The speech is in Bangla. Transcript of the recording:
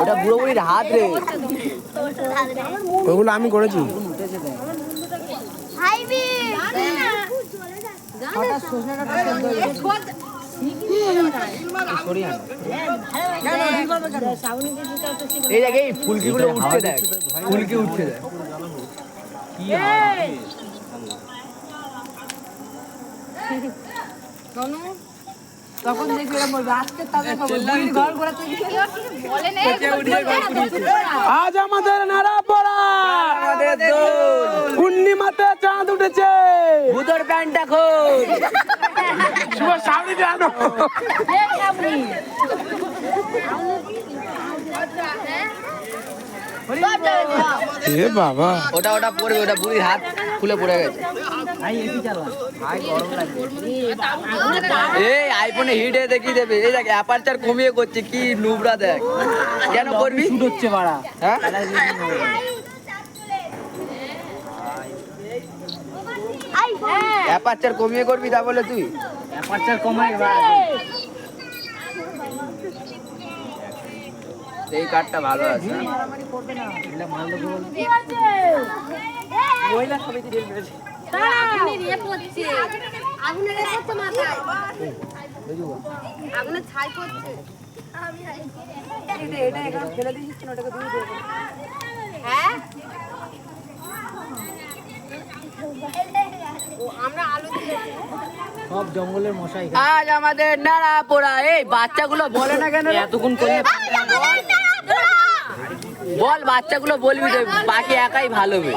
ওটা বুড়ো বুড়ির হাত রে। ওগুলো আমি করেছি। এই দেখ এই ফুলকিগুলো উঠছে দেখ, ফুলকি উঠছে দেখ। তখন দেখবি এরা বলবে আজকে তাদের ঘর ঘোরাতে আজ আমাদের নাড়াপড়া, পূর্ণিমাতে চাঁদ উঠেছে। ভূতর প্যান্টটা খোল। শুভ সামনে জানো এ বাবা, ওটা ওটা পড়বে, ওটা বুড়ির হাত খুলে পড়ে গেছে। এই আইফোনে হিট এ দেখিয়ে দেবে। এই দেখ অ্যাপারচার কমিয়ে করছে, কি নুবরা দেখ। কেন করবি? হচ্ছে মারা হ্যাঁ অ্যাপারচার কমিয়ে করবি তা বলে তুই? অ্যাপারচার কমাই এই কার্ডটা ভালো আছে। সব জঙ্গলের মশাই আজ আমাদের নাড়া পোড়া। এই বাচ্চাগুলো বলে না কেন? এতক্ষণ করে বল বাচ্চাগুলো বলবি রে, বাকি একাই ভালো হবে।